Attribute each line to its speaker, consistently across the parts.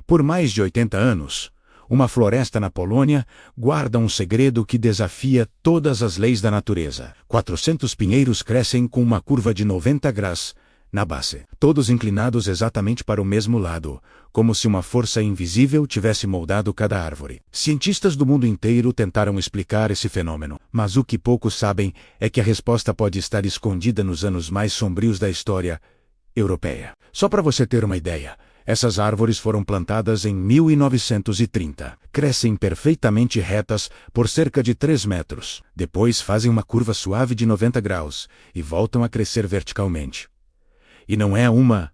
Speaker 1: Por mais de 80 anos, uma floresta na Polônia guarda um segredo que desafia todas as leis da natureza. 400 pinheiros crescem com uma curva de 90 graus na base, todos inclinados exatamente para o mesmo lado, como se uma força invisível tivesse moldado cada árvore. Cientistas do mundo inteiro tentaram explicar esse fenômeno, mas o que poucos sabem é que a resposta pode estar escondida nos anos mais sombrios da história europeia. Só para você ter uma ideia, essas árvores foram plantadas em 1930. Crescem perfeitamente retas por cerca de 3 metros. Depois fazem uma curva suave de 90 graus e voltam a crescer verticalmente. E não é uma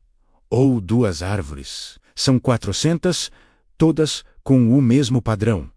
Speaker 1: ou duas árvores. São 400, todas com o mesmo padrão,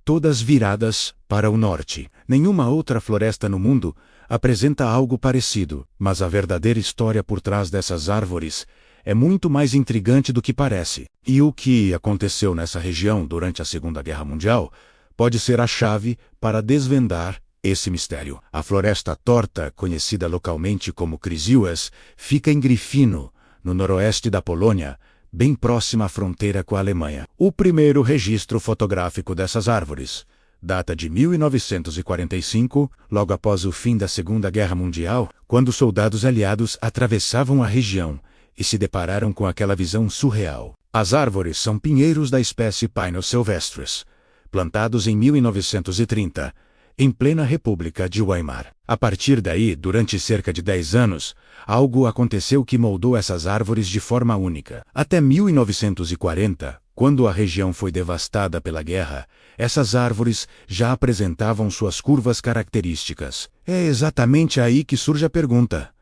Speaker 1: todas viradas para o norte. Nenhuma outra floresta no mundo apresenta algo parecido, mas a verdadeira história por trás dessas árvores é muito mais intrigante do que parece. E o que aconteceu nessa região durante a Segunda Guerra Mundial pode ser a chave para desvendar esse mistério. A Floresta Torta, conhecida localmente como Krysiłęs, fica em Gryfino, no noroeste da Polônia, bem próxima à fronteira com a Alemanha. O primeiro registro fotográfico dessas árvores data de 1945, logo após o fim da Segunda Guerra Mundial, quando soldados aliados atravessavam a região e se depararam com aquela visão surreal. As árvores são pinheiros da espécie Pinus sylvestris, plantados em 1930, em plena República de Weimar. A partir daí, durante cerca de 10 anos, algo aconteceu que moldou essas árvores de forma única. Até 1940, quando a região foi devastada pela guerra, essas árvores já apresentavam suas curvas características. É exatamente aí que surge a pergunta: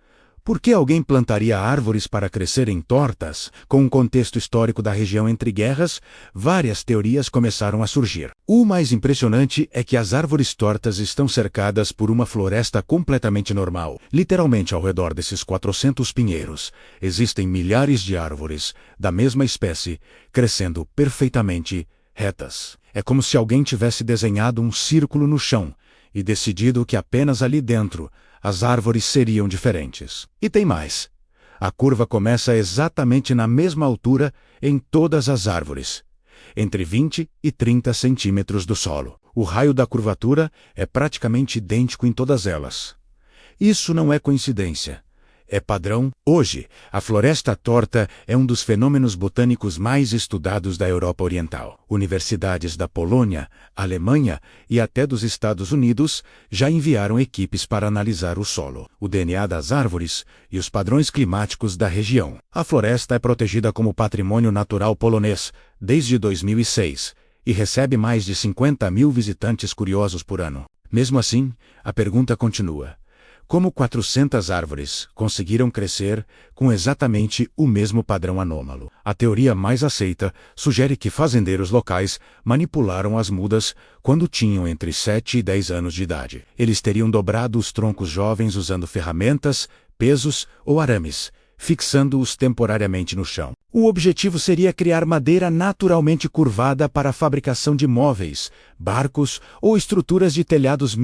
Speaker 1: por que alguém plantaria árvores para crescerem tortas? Com o contexto histórico da região entre guerras, várias teorias começaram a surgir. O mais impressionante é que as árvores tortas estão cercadas por uma floresta completamente normal. Literalmente ao redor desses 400 pinheiros, existem milhares de árvores da mesma espécie, crescendo perfeitamente retas. É como se alguém tivesse desenhado um círculo no chão e decidido que apenas ali dentro as árvores seriam diferentes. E tem mais. A curva começa exatamente na mesma altura em todas as árvores, entre 20 e 30 centímetros do solo. O raio da curvatura é praticamente idêntico em todas elas. Isso não é coincidência. É padrão. Hoje, a Floresta Torta é um dos fenômenos botânicos mais estudados da Europa Oriental. Universidades da Polônia, Alemanha e até dos Estados Unidos já enviaram equipes para analisar o solo, o DNA das árvores e os padrões climáticos da região. A floresta é protegida como patrimônio natural polonês desde 2006 e recebe mais de 50 mil visitantes curiosos por ano. Mesmo assim, a pergunta continua: como 400 árvores conseguiram crescer com exatamente o mesmo padrão anômalo? A teoria mais aceita sugere que fazendeiros locais manipularam as mudas quando tinham entre 7 e 10 anos de idade. Eles teriam dobrado os troncos jovens usando ferramentas, pesos ou arames, fixando-os temporariamente no chão. O objetivo seria criar madeira naturalmente curvada para a fabricação de móveis, barcos ou estruturas de telhados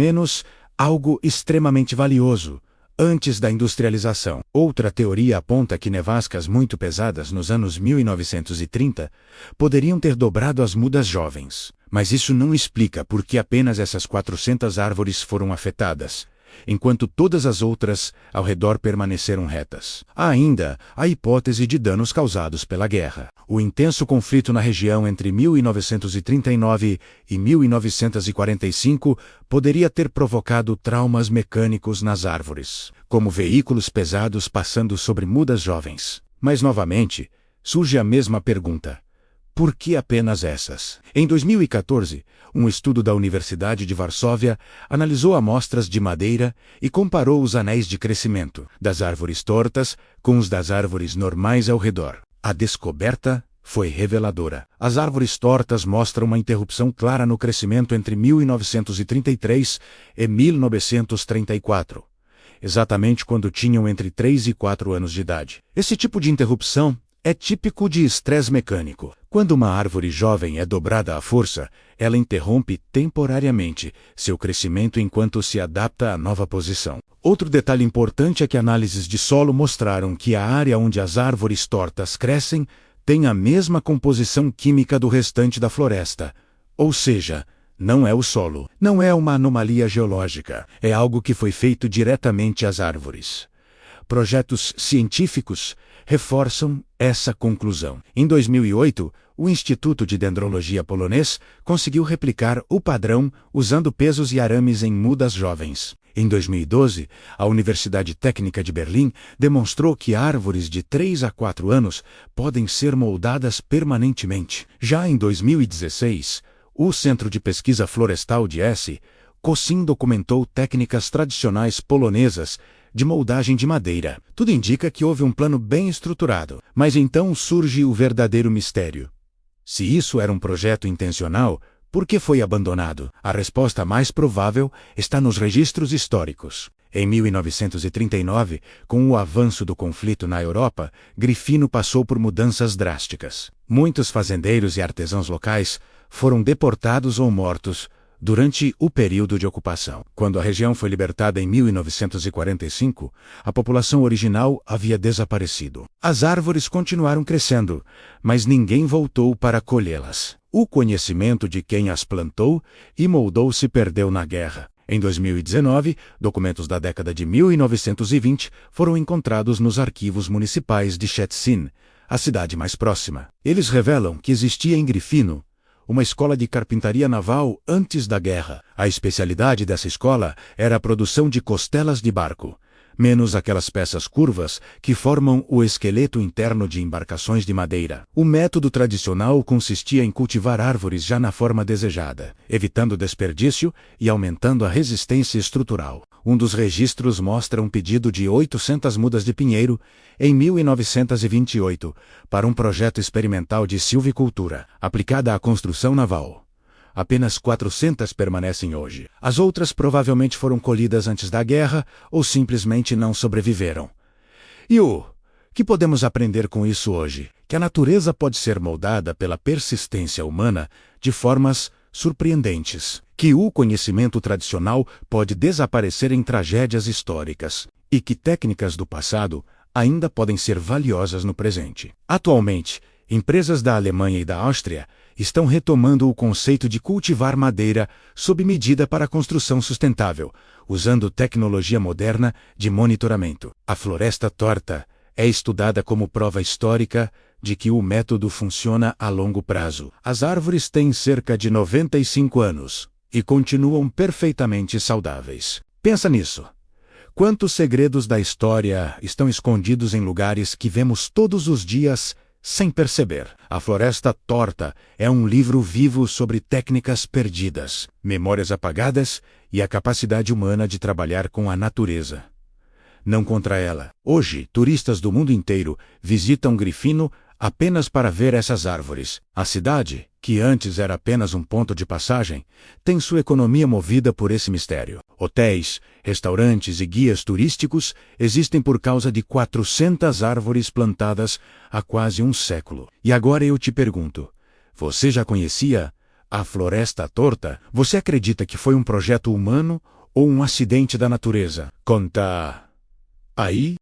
Speaker 1: algo extremamente valioso, antes da industrialização. Outra teoria aponta que nevascas muito pesadas nos anos 1930 poderiam ter dobrado as mudas jovens. Mas isso não explica por que apenas essas 400 árvores foram afetadas, enquanto todas as outras ao redor permaneceram retas. Há ainda a hipótese de danos causados pela guerra. O intenso conflito na região entre 1939 e 1945 poderia ter provocado traumas mecânicos nas árvores, como veículos pesados passando sobre mudas jovens. Mas novamente, surge a mesma pergunta: por que apenas essas? Em 2014, um estudo da Universidade de Varsóvia analisou amostras de madeira e comparou os anéis de crescimento das árvores tortas com os das árvores normais ao redor. A descoberta foi reveladora. As árvores tortas mostram uma interrupção clara no crescimento entre 1933 e 1934, exatamente quando tinham entre 3 e 4 anos de idade. Esse tipo de interrupção é típico de estresse mecânico. Quando uma árvore jovem é dobrada à força, ela interrompe temporariamente seu crescimento enquanto se adapta à nova posição. Outro detalhe importante é que análises de solo mostraram que a área onde as árvores tortas crescem tem a mesma composição química do restante da floresta. Ou seja, não é o solo, não é uma anomalia geológica, é algo que foi feito diretamente às árvores. Projetos científicos reforçam essa conclusão. Em 2008, o Instituto de Dendrologia polonês conseguiu replicar o padrão usando pesos e arames em mudas jovens. Em 2012, a Universidade Técnica de Berlim demonstrou que árvores de 3 a 4 anos podem ser moldadas permanentemente. Já em 2016, o Centro de Pesquisa Florestal de Essen, COSIM, documentou técnicas tradicionais polonesas de moldagem de madeira. Tudo indica que houve um plano bem estruturado. Mas então surge o verdadeiro mistério. Se isso era um projeto intencional, por que foi abandonado? A resposta mais provável está nos registros históricos. Em 1939, com o avanço do conflito na Europa, Grifino passou por mudanças drásticas. Muitos fazendeiros e artesãos locais foram deportados ou mortos durante o período de ocupação. Quando a região foi libertada em 1945, a população original havia desaparecido. As árvores continuaram crescendo, mas ninguém voltou para colhê-las. O conhecimento de quem as plantou e moldou se perdeu na guerra. Em 2019, documentos da década de 1920 foram encontrados nos arquivos municipais de Szczecin, a cidade mais próxima. Eles revelam que existia em Grifino uma escola de carpintaria naval antes da guerra. A especialidade dessa escola era a produção de costelas de barco, menos aquelas peças curvas que formam o esqueleto interno de embarcações de madeira. O método tradicional consistia em cultivar árvores já na forma desejada, evitando desperdício e aumentando a resistência estrutural. Um dos registros mostra um pedido de 800 mudas de pinheiro em 1928 para um projeto experimental de silvicultura, aplicada à construção naval. Apenas 400 permanecem hoje. As outras provavelmente foram colhidas antes da guerra ou simplesmente não sobreviveram. E o que podemos aprender com isso hoje? Que a natureza pode ser moldada pela persistência humana de formas surpreendentes. Que o conhecimento tradicional pode desaparecer em tragédias históricas. E que técnicas do passado ainda podem ser valiosas no presente. Atualmente, empresas da Alemanha e da Áustria estão retomando o conceito de cultivar madeira sob medida para a construção sustentável, usando tecnologia moderna de monitoramento. A floresta torta é estudada como prova histórica de que o método funciona a longo prazo. As árvores têm cerca de 95 anos e continuam perfeitamente saudáveis. Pensa nisso. Quantos segredos da história estão escondidos em lugares que vemos todos os dias sem perceber? A Floresta Torta é um livro vivo sobre técnicas perdidas, memórias apagadas e a capacidade humana de trabalhar com a natureza, não contra ela. Hoje, turistas do mundo inteiro visitam Grifino apenas para ver essas árvores. A cidade, que antes era apenas um ponto de passagem, tem sua economia movida por esse mistério. Hotéis, restaurantes e guias turísticos existem por causa de 400 árvores plantadas há quase um século. E agora eu te pergunto, você já conhecia a Floresta Torta? Você acredita que foi um projeto humano ou um acidente da natureza? Conta aí